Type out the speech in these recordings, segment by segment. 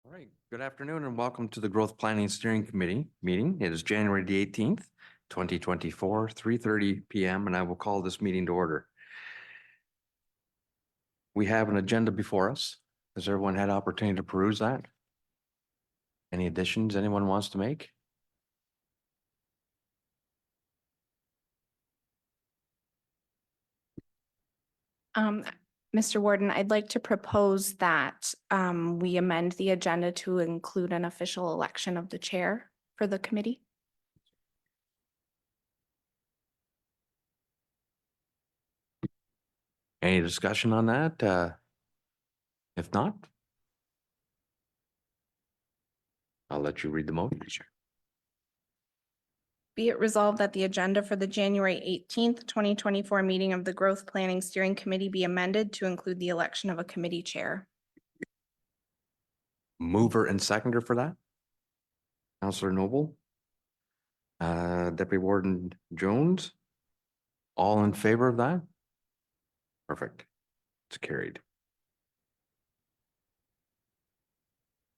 All right, good afternoon and welcome to the Growth Planning Steering Committee meeting. It is January the 18th, 2024, 3:30 p.m. and I will call this meeting to order. We have an agenda before us. Has everyone had opportunity to peruse that? Any additions anyone wants to make? Mr. Warden, I'd like to propose that we amend the agenda to include an official election of the chair for the committee. Any discussion on that? If not, I'll let you read the motion. Be it resolved that the agenda for the January 18th, 2024 meeting of the Growth Planning Steering Committee be amended to include the election of a committee chair. Mover and seconder for that? Councillor Noble? Deputy Warden Jones? All in favor of that? Perfect. It's carried.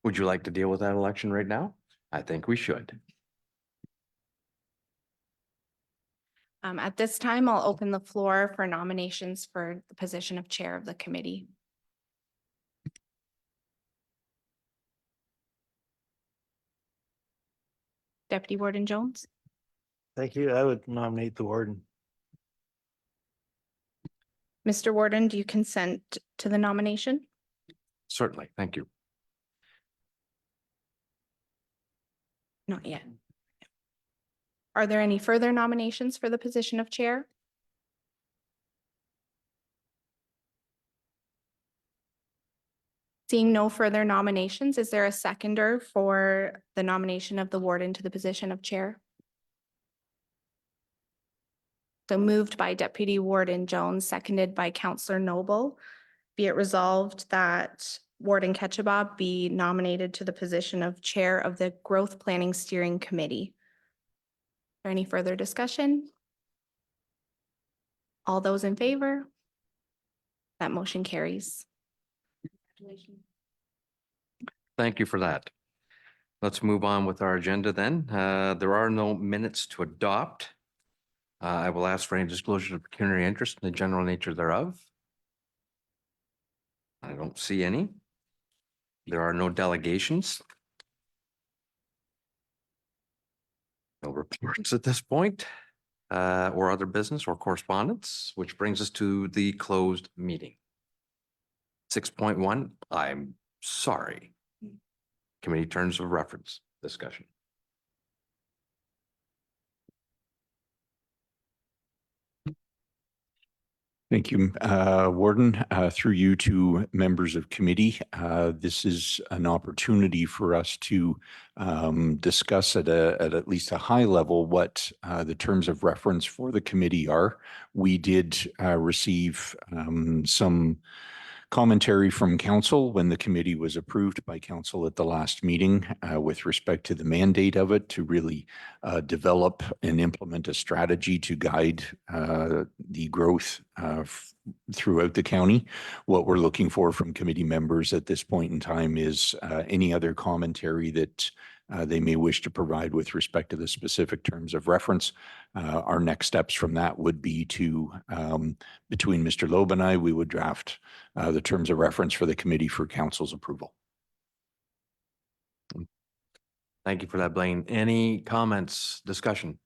Would you like to deal with that election right now? I think we should. At this time, I'll open the floor for nominations for the position of chair of the committee. Deputy Warden Jones? Thank you. I would nominate the warden. Mr. Warden, do you consent to the nomination? Certainly, thank you. Not yet. Are there any further nominations for the position of chair? Seeing no further nominations, is there a seconder for the nomination of the warden to the position of chair? So moved by Deputy Warden Jones, seconded by Councillor Noble. Be it resolved that Warden Ketchabah be nominated to the position of chair of the Growth Planning Steering Committee. Is there any further discussion? All those in favor? That motion carries. Congratulations. Thank you for that. Let's move on with our agenda then. There are no minutes to adopt. I will ask for any disclosure of pecuniary interest in the general nature thereof. I don't see any. There are no delegations. No reports at this point, or other business or correspondence, which brings us to the closed meeting. 6.1, I'm sorry. Committee terms of reference discussion. Thank you, Warden. Through you to members of committee, this is an opportunity for us to discuss at least a high level what the terms of reference for the committee are. We did receive some commentary from council when the committee was approved by council at the last meeting with respect to the mandate of it to really develop and implement a strategy to guide the growth throughout the county. What we're looking for from committee members at this point in time is any other commentary that they may wish to provide with respect to the specific terms of reference. Our next steps from that would be to, between Mr. Loeb and I, we would draft the terms of reference for the committee for council's approval. Thank you for that, Blaine. Any comments, discussion?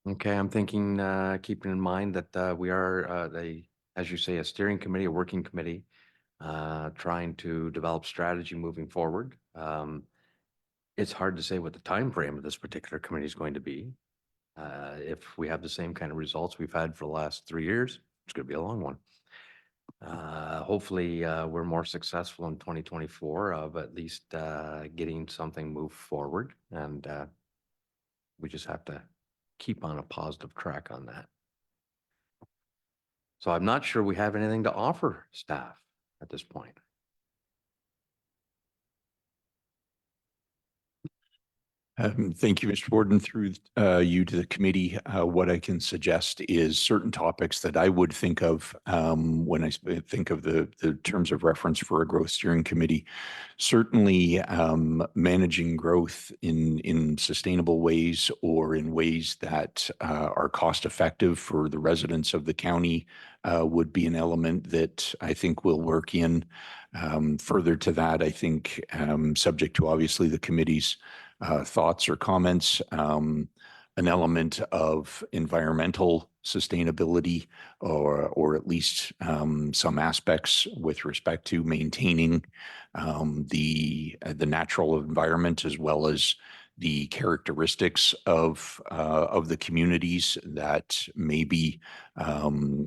Okay, I'm thinking, keeping in mind that we are, as you say, a steering committee, a working committee, trying to develop strategy moving forward. It's hard to say what the time frame of this particular committee is going to be. If we have the same kind of results we've had for the last 3 years, it's going to be a long one. Hopefully, we're more successful in 2024 of at least getting something moved forward, and we just have to keep on a positive track on that. So I'm not sure we have anything to offer staff at this point. Thank you, Mr. Warden. Through you to the committee, what I can suggest is certain topics that I would think of when I think of the terms of reference for a growth steering committee. Certainly, managing growth in sustainable ways or in ways that are cost effective for the residents of the county would be an element that I think will work in. Further to that, I think, subject to obviously the committee's thoughts or comments, an element of environmental sustainability or at least some aspects with respect to maintaining the natural environment as well as the characteristics of the communities that may be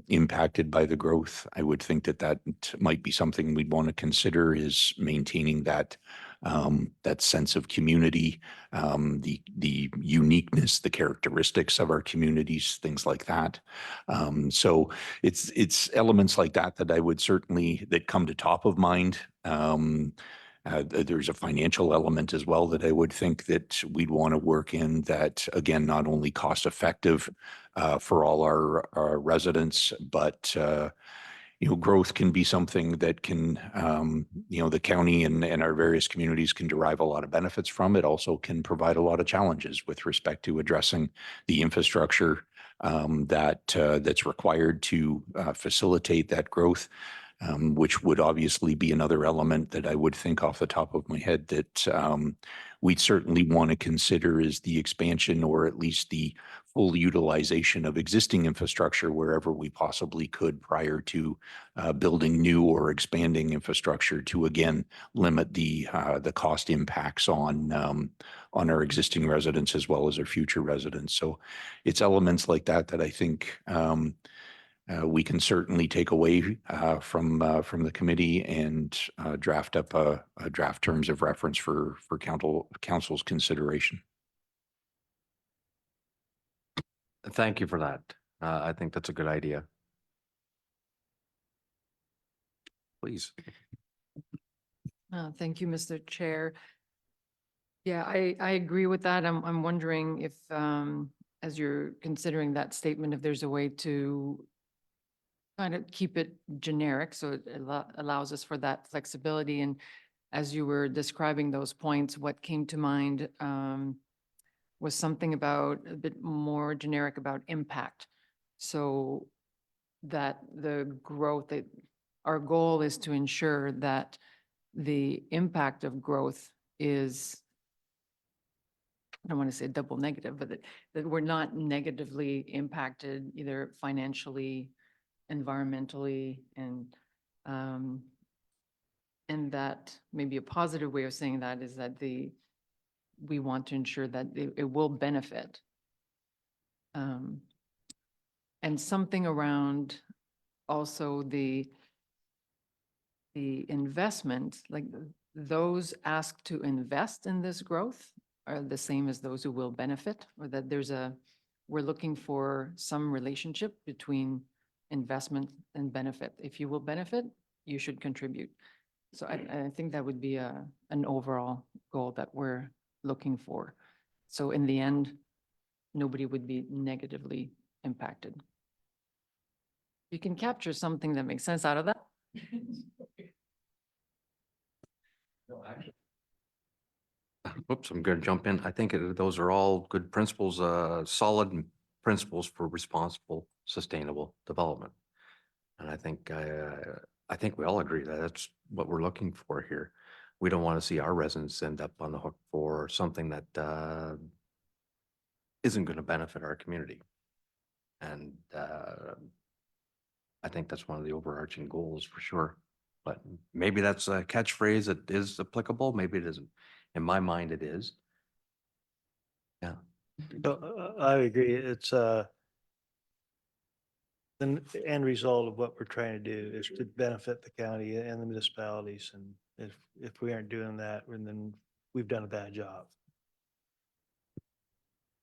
impacted by the growth. I would think that that might be something we'd want to consider, is maintaining that that sense of community, the uniqueness, the characteristics of our communities, things like that. So it's elements like that that I would certainly that come to top of mind. There's a financial element as well that I would think that we'd want to work in, that again, not only cost effective for all our residents, but growth can be something that can, the county and our various communities can derive a lot of benefits from. It also can provide a lot of challenges with respect to addressing the infrastructure that's required to facilitate that growth, which would obviously be another element that I would think off the top of my head that we'd certainly want to consider, is the expansion or at least the full utilization of existing infrastructure wherever we possibly could prior to building new or expanding infrastructure, to again limit the cost impacts on our existing residents as well as our future residents. So it's elements like that that I think we can certainly take away from the committee and draft up a draft terms of reference for council's consideration. Thank you for that. I think that's a good idea. Please. Thank you, Mr. Chair. Yeah, I agree with that. I'm wondering if, as you're considering that statement, if there's a way to kind of keep it generic, so it allows us for that flexibility. And as you were describing those points, what came to mind was something about a bit more generic about impact. So that the growth, that our goal is to ensure that the impact of growth is, I don't want to say double negative, but that we're not negatively impacted either financially, environmentally, and that maybe a positive way of saying that is that we want to ensure that it will benefit. And something around also the investment, like those asked to invest in this growth are the same as those who will benefit, or that we're looking for some relationship between investment and benefit. If you will benefit, you should contribute. So I think that would be an overall goal that we're looking for. So in the end, nobody would be negatively impacted. You can capture something that makes sense out of that. Whoops, I'm going to jump in. I think those are all good principles, solid principles for responsible, sustainable development. And I think we all agree that that's what we're looking for here. We don't want to see our residents end up on the hook for something that isn't going to benefit our community. And I think that's one of the overarching goals for sure. But maybe that's a catchphrase that is applicable. Maybe it isn't. In my mind, it is. Yeah. I agree. It's the end result of what we're trying to do is to benefit the county and the municipalities. And if we aren't doing that, then we've done a bad job.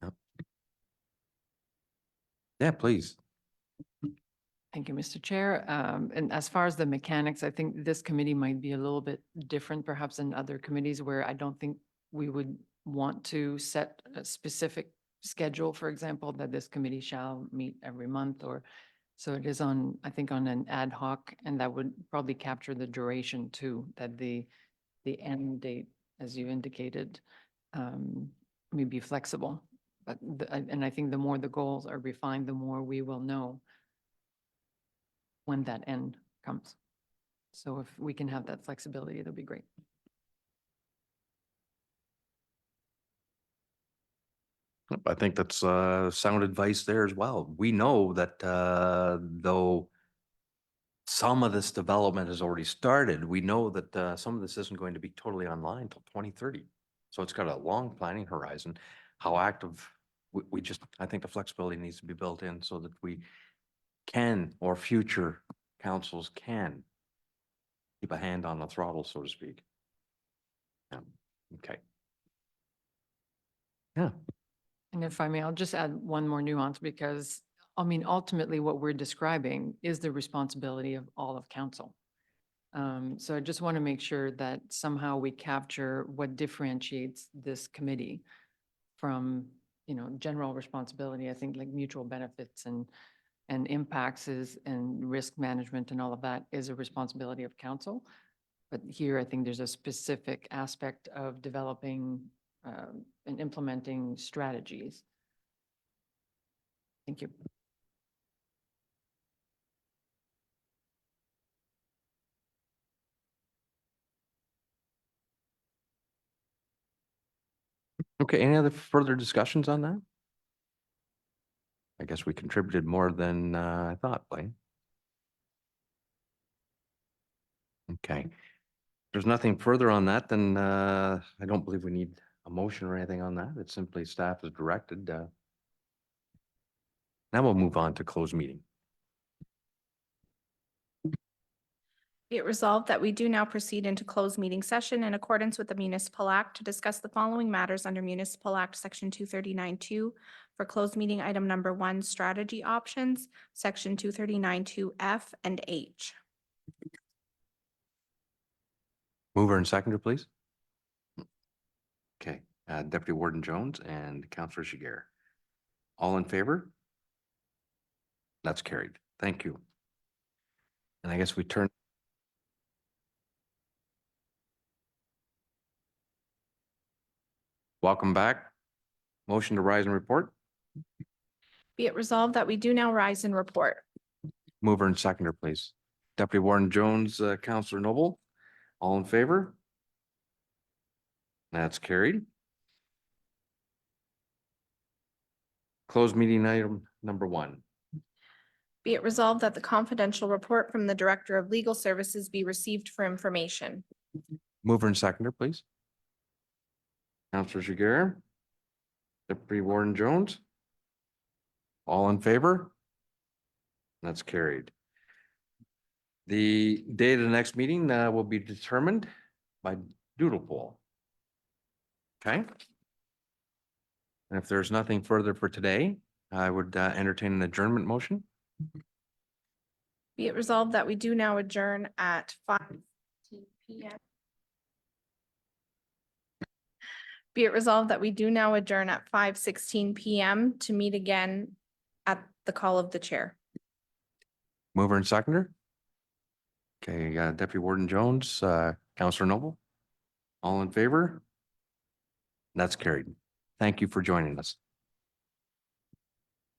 Yep. Yeah, please. Thank you, Mr. Chair. And as far as the mechanics, I think this committee might be a little bit different perhaps than other committees where I don't think we would want to set a specific schedule, for example, that this committee shall meet every month, or so it is on, I think, on an ad hoc, and that would probably capture the duration too, that the end date, as you indicated, may be flexible. But, and I think the more the goals are refined, the more we will know when that end comes. So if we can have that flexibility, that'd be great. I think that's sound advice there as well. We know that though some of this development has already started, we know that some of this isn't going to be totally online until 2030. So it's got a long planning horizon. How active, we just, I think the flexibility needs to be built in so that we can, or future councils can keep a hand on the throttle, so to speak. Okay. Yeah. And if I may, I'll just add one more nuance because, I mean, ultimately what we're describing is the responsibility of all of council. So I just want to make sure that somehow we capture what differentiates this committee from, general responsibility. I think like mutual benefits and impacts and risk management and all of that is a responsibility of council. But here, I think there's a specific aspect of developing and implementing strategies. Thank you. Okay, any other further discussions on that? I guess we contributed more than I thought, Blaine. Okay. If there's nothing further on that, then I don't believe we need a motion or anything on that. It's simply staff is directed. Now we'll move on to closed meeting. Be it resolved that we do now proceed into closed meeting session in accordance with the Municipal Act to discuss the following matters under Municipal Act Section 239-2 for closed meeting item number 1, strategy options, Section 239-2F and H. Mover and seconder, please. Okay, Deputy Warden Jones and Councillor Shiger. All in favor? That's carried. Thank you. And I guess we turn. Welcome back. Motion to rise and report. Be it resolved that we do now rise and report. Mover and seconder, please. Deputy Warden Jones, Councillor Noble. All in favor? That's carried. Closed meeting item number 1. Be it resolved that the confidential report from the Director of Legal Services be received for information. Mover and seconder, please. Councillor Shiger. Deputy Warden Jones. All in favor? That's carried. The date of the next meeting will be determined by doodle poll. Okay. And if there's nothing further for today, I would entertain an adjournment motion. Be it resolved that we do now adjourn at 5:16 p.m. Be it resolved that we do now adjourn at 5:16 p.m. to meet again at the call of the chair. Mover and seconder. Okay, Deputy Warden Jones, Councillor Noble. All in favor? That's carried. Thank you for joining us.